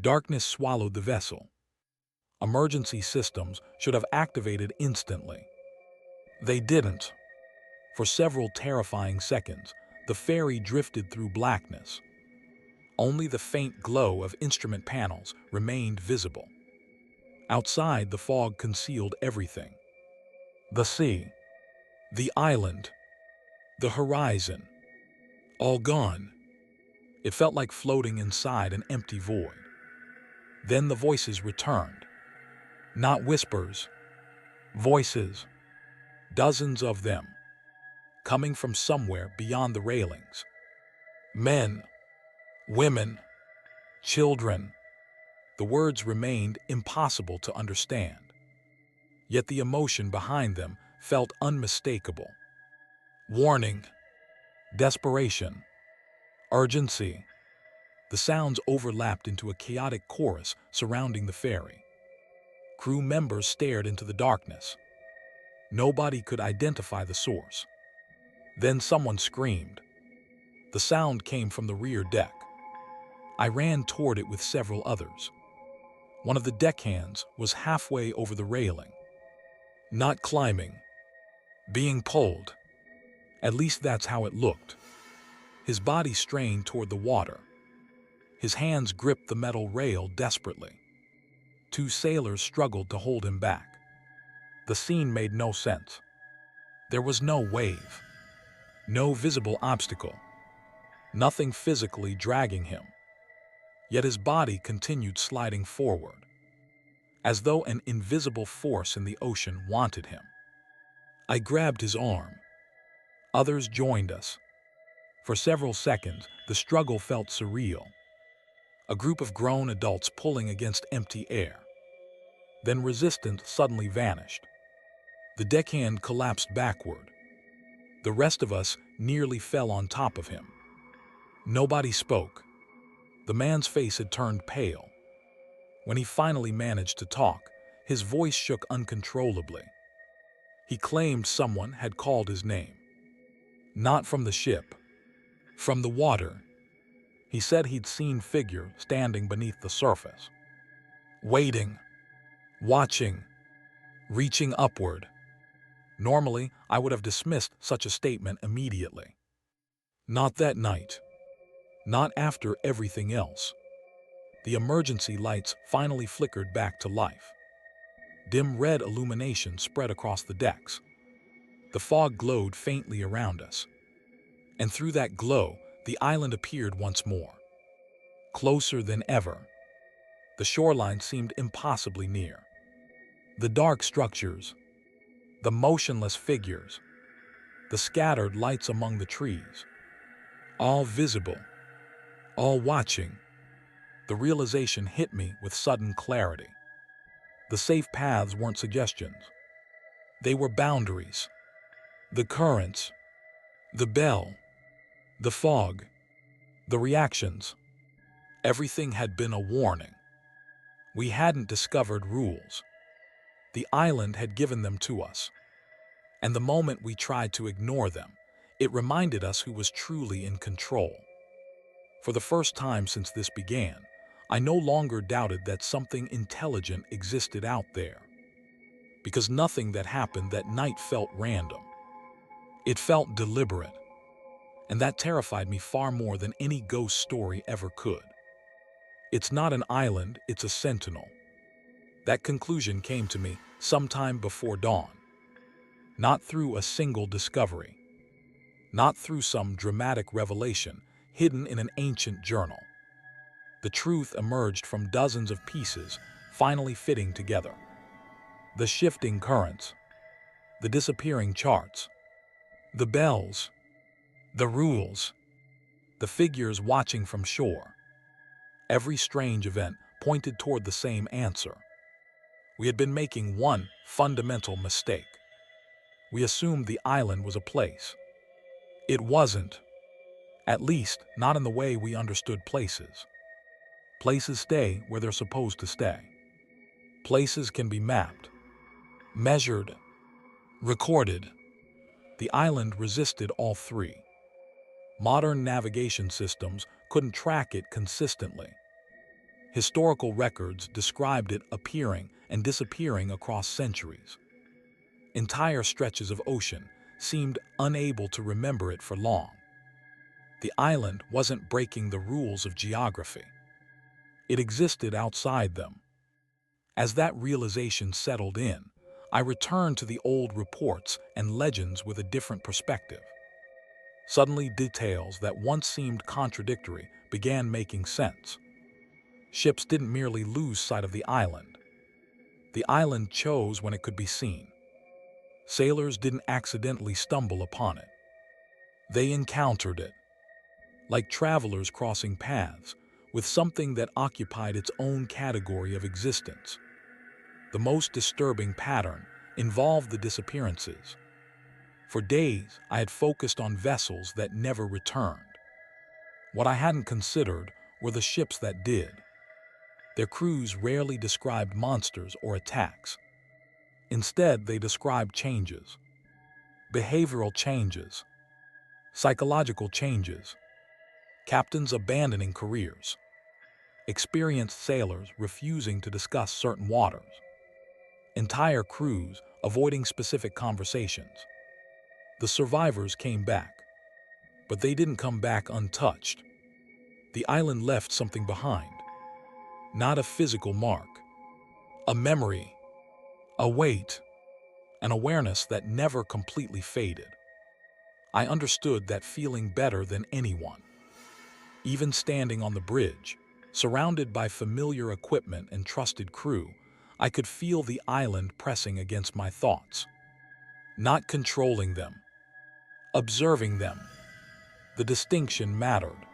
Darkness swallowed the vessel. Emergency systems should have activated instantly. They didn't. For several terrifying seconds, the ferry drifted through blackness. Only the faint glow of instrument panels remained visible. Outside, the fog concealed everything. The sea, the island, the horizon, all gone. It felt like floating inside an empty void. Then the voices returned. Not whispers, voices, dozens of them, coming from somewhere beyond the railings. Men, women, children. The words remained impossible to understand. Yet the emotion behind them felt unmistakable. Warning, desperation, urgency. The sounds overlapped into a chaotic chorus surrounding the ferry. Crew members stared into the darkness. Nobody could identify the source. Then someone screamed. The sound came from the rear deck. I ran toward it with several others. One of the deckhands was halfway over the railing. Not climbing, being pulled. At least that's how it looked. His body strained toward the water. His hands gripped the metal rail desperately. Two sailors struggled to hold him back. The scene made no sense. There was no wave, no visible obstacle, nothing physically dragging him. Yet his body continued sliding forward, as though an invisible force in the ocean wanted him. I grabbed his arm. Others joined us. For several seconds, the struggle felt surreal. A group of grown adults pulling against empty air. Then resistance suddenly vanished. The deckhand collapsed backward. The rest of us nearly fell on top of him. Nobody spoke. The man's face had turned pale. When he finally managed to talk, his voice shook uncontrollably. He claimed someone had called his name. Not from the ship, from the water. He said he'd seen figure standing beneath the surface, waiting, watching, reaching upward. Normally, I would have dismissed such a statement immediately. Not that night. Not after everything else. The emergency lights finally flickered back to life. Dim red illumination spread across the decks. The fog glowed faintly around us. And through that glow, the island appeared once more. Closer than ever. The shoreline seemed impossibly near. The dark structures, the motionless figures, the scattered lights among the trees, all visible, all watching. The realization hit me with sudden clarity. The safe paths weren't suggestions. They were boundaries. The currents, the bell, the fog, the reactions. Everything had been a warning. We hadn't discovered rules. The island had given them to us. And the moment we tried to ignore them, it reminded us who was truly in control. For the first time since this began, I no longer doubted that something intelligent existed out there. Because nothing that happened that night felt random. It felt deliberate. And that terrified me far more than any ghost story ever could. It's not an island, it's a sentinel. That conclusion came to me sometime before dawn. Not through a single discovery. Not through some dramatic revelation hidden in an ancient journal. The truth emerged from dozens of pieces finally fitting together. The shifting currents, the disappearing charts, the bells, the rules, the figures watching from shore. Every strange event pointed toward the same answer. We had been making one fundamental mistake. We assumed the island was a place. It wasn't. At least, not in the way we understood places. Places stay where they're supposed to stay. Places can be mapped, measured, recorded. The island resisted all three. Modern navigation systems couldn't track it consistently. Historical records described it appearing and disappearing across centuries. Entire stretches of ocean seemed unable to remember it for long. The island wasn't breaking the rules of geography. It existed outside them. As that realization settled in, I returned to the old reports and legends with a different perspective. Suddenly, details that once seemed contradictory began making sense. Ships didn't merely lose sight of the island. The island chose when it could be seen. Sailors didn't accidentally stumble upon it. They encountered it, like travelers crossing paths, with something that occupied its own category of existence. The most disturbing pattern involved the disappearances. For days, I had focused on vessels that never returned. What I hadn't considered were the ships that did. Their crews rarely described monsters or attacks. Instead, they described changes, behavioral changes, psychological changes, captains abandoning careers, experienced sailors refusing to discuss certain waters, entire crews avoiding specific conversations. The survivors came back, but they didn't come back untouched. The island left something behind. Not a physical mark, a memory, a weight, an awareness that never completely faded. I understood that feeling better than anyone. Even standing on the bridge, surrounded by familiar equipment and trusted crew, I could feel the island pressing against my thoughts. Not controlling them, observing them. The distinction mattered.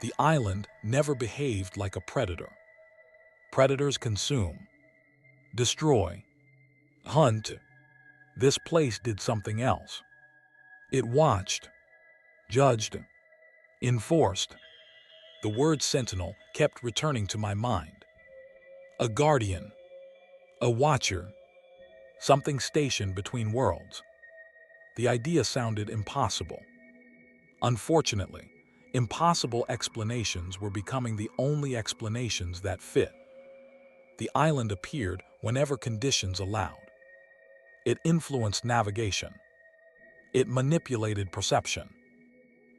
The island never behaved like a predator. Predators consume, destroy, hunt. This place did something else. It watched, judged, enforced. The word sentinel kept returning to my mind. A guardian, a watcher, something stationed between worlds. The idea sounded impossible. Unfortunately, impossible explanations were becoming the only explanations that fit. The island appeared whenever conditions allowed. It influenced navigation. It manipulated perception.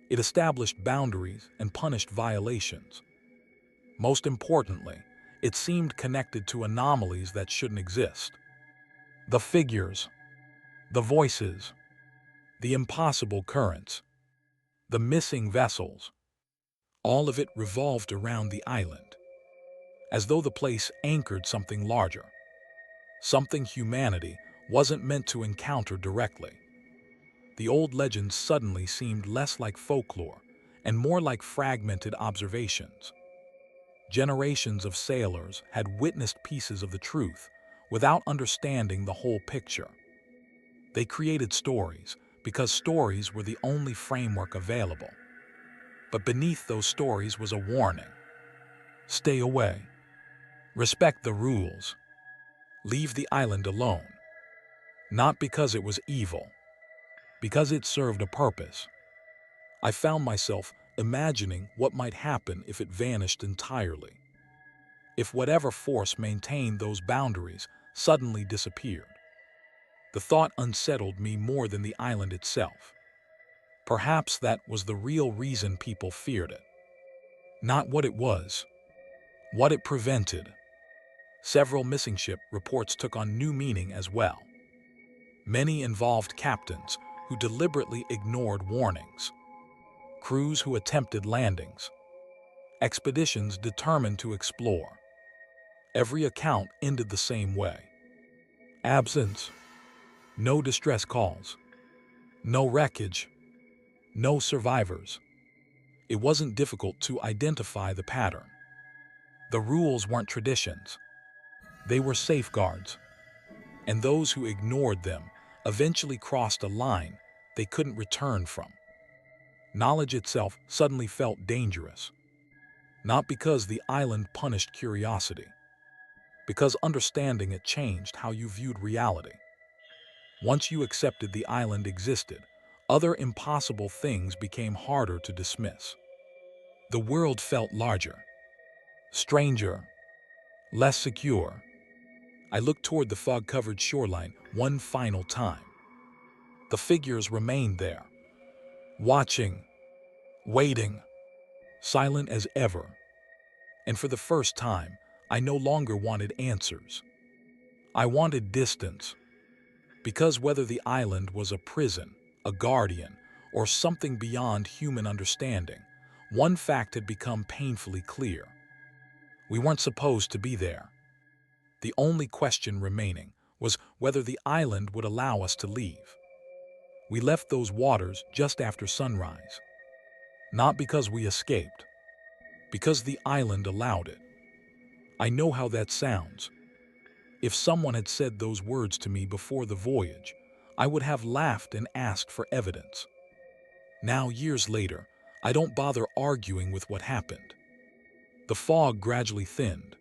It established boundaries and punished violations. Most importantly, it seemed connected to anomalies that shouldn't exist. The figures, the voices, the impossible currents, the missing vessels, all of it revolved around the island, as though the place anchored something larger, something humanity wasn't meant to encounter directly. The old legends suddenly seemed less like folklore and more like fragmented observations. Generations of sailors had witnessed pieces of the truth without understanding the whole picture. They created stories because stories were the only framework available. But beneath those stories was a warning. Stay away. Respect the rules. Leave the island alone. Not because it was evil, because it served a purpose. I found myself imagining what might happen if it vanished entirely. If whatever force maintained those boundaries suddenly disappeared. The thought unsettled me more than the island itself. Perhaps that was the real reason people feared it. Not what it was, what it prevented. Several missing ship reports took on new meaning as well. Many involved captains who deliberately ignored warnings, crews who attempted landings, expeditions determined to explore. Every account ended the same way. Absence, no distress calls, no wreckage, no survivors. It wasn't difficult to identify the pattern. The rules weren't traditions. They were safeguards. And those who ignored them eventually crossed a line they couldn't return from. Knowledge itself suddenly felt dangerous. Not because the island punished curiosity, because understanding it changed how you viewed reality. Once you accepted the island existed, other impossible things became harder to dismiss. The world felt larger, stranger, less secure. I looked toward the fog-covered shoreline one final time. The figures remained there, watching, waiting, silent as ever. And for the first time, I no longer wanted answers. I wanted distance. Because whether the island was a prison, a guardian, or something beyond human understanding, one fact had become painfully clear. We weren't supposed to be there. The only question remaining was whether the island would allow us to leave. We left those waters just after sunrise. Not because we escaped, because the island allowed it. I know how that sounds. If someone had said those words to me before the voyage, I would have laughed and asked for evidence. Now, years later, I don't bother arguing with what happened. The fog gradually thinned.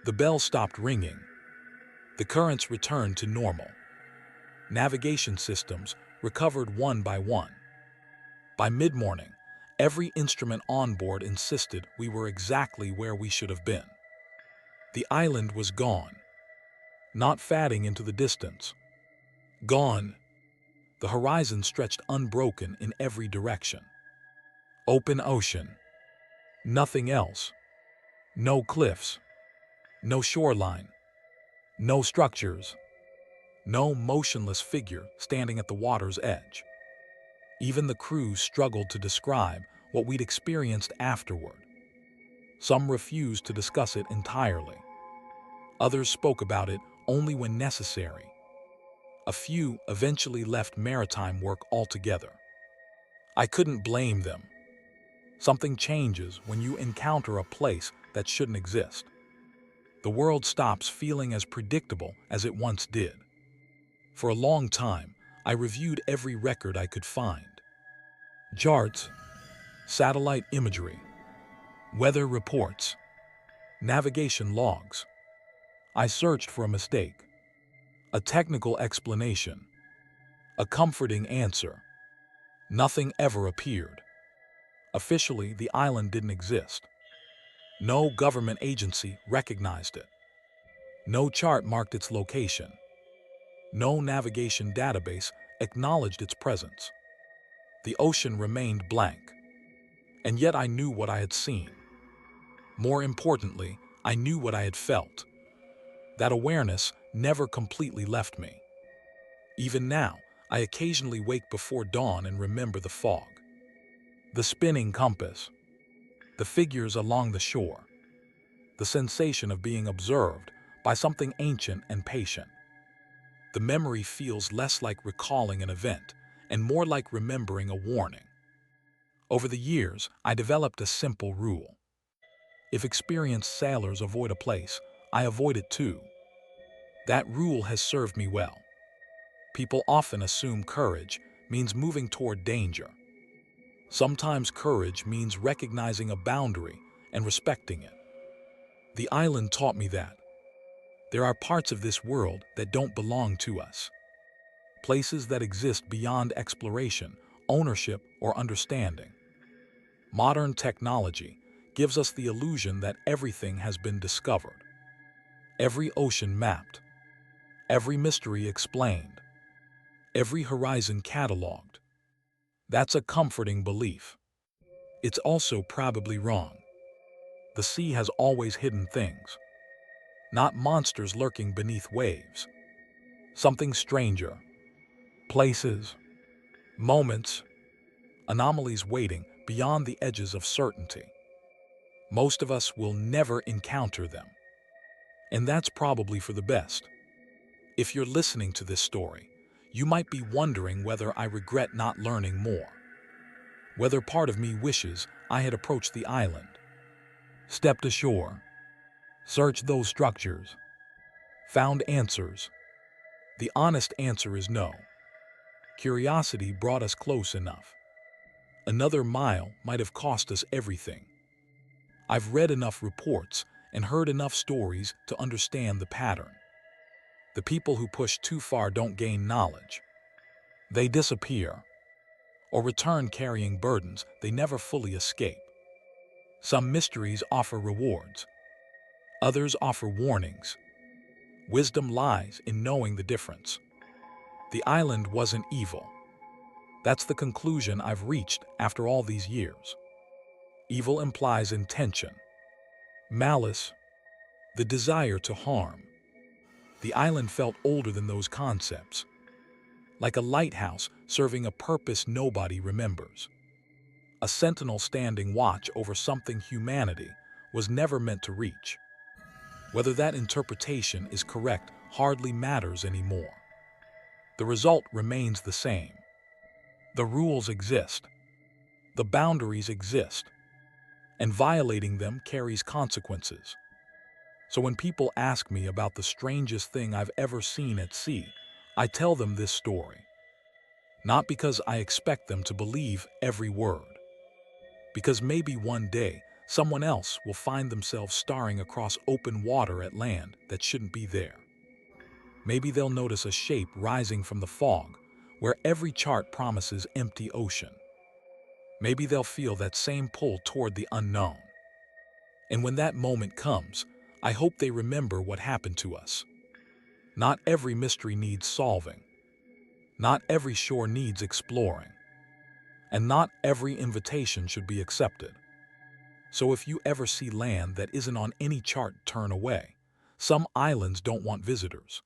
The bell stopped ringing. The currents returned to normal. Navigation systems recovered one by one. By mid-morning, every instrument on board insisted we were exactly where we should have been. The island was gone, not fading into the distance. Gone. The horizon stretched unbroken in every direction. Open ocean. Nothing else. No cliffs. No shoreline. No structures. No motionless figure standing at the water's edge. Even the crew struggled to describe what we'd experienced afterward. Some refused to discuss it entirely. Others spoke about it only when necessary. A few eventually left maritime work altogether. I couldn't blame them. Something changes when you encounter a place that shouldn't exist. The world stops feeling as predictable as it once did. For a long time, I reviewed every record I could find. Charts, satellite imagery, weather reports, navigation logs. I searched for a mistake, a technical explanation, a comforting answer. Nothing ever appeared. Officially, the island didn't exist. No government agency recognized it. No chart marked its location. No navigation database acknowledged its presence. The ocean remained blank. And yet I knew what I had seen. More importantly, I knew what I had felt. That awareness never completely left me. Even now, I occasionally wake before dawn and remember the fog, the spinning compass, the figures along the shore, the sensation of being observed by something ancient and patient. The memory feels less like recalling an event and more like remembering a warning. Over the years, I developed a simple rule. If experienced sailors avoid a place, I avoid it too. That rule has served me well. People often assume courage means moving toward danger. Sometimes courage means recognizing a boundary and respecting it. The island taught me that. There are parts of this world that don't belong to us. Places that exist beyond exploration, ownership, or understanding. Modern technology gives us the illusion that everything has been discovered. Every ocean mapped. Every mystery explained. Every horizon cataloged. That's a comforting belief. It's also probably wrong. The sea has always hidden things. Not monsters lurking beneath waves. Something stranger. Places. Moments. Anomalies waiting beyond the edges of certainty. Most of us will never encounter them. And that's probably for the best. If you're listening to this story, you might be wondering whether I regret not learning more. Whether part of me wishes I had approached the island, stepped ashore, searched those structures, found answers. The honest answer is no. Curiosity brought us close enough. Another mile might have cost us everything. I've read enough reports and heard enough stories to understand the pattern. The people who push too far don't gain knowledge. They disappear, or return carrying burdens they never fully escape. Some mysteries offer rewards. Others offer warnings. Wisdom lies in knowing the difference. The island wasn't evil. That's the conclusion I've reached after all these years. Evil implies intention, malice, the desire to harm. The island felt older than those concepts, like a lighthouse serving a purpose nobody remembers. A sentinel standing watch over something humanity was never meant to reach. Whether that interpretation is correct hardly matters anymore. The result remains the same. The rules exist. The boundaries exist. And violating them carries consequences. So when people ask me about the strangest thing I've ever seen at sea, I tell them this story. Not because I expect them to believe every word. Because maybe one day, someone else will find themselves staring across open water at land that shouldn't be there. Maybe they'll notice a shape rising from the fog, where every chart promises empty ocean. Maybe they'll feel that same pull toward the unknown. And when that moment comes, I hope they remember what happened to us. Not every mystery needs solving. Not every shore needs exploring. And not every invitation should be accepted. So if you ever see land that isn't on any chart, turn away. Some islands don't want visitors.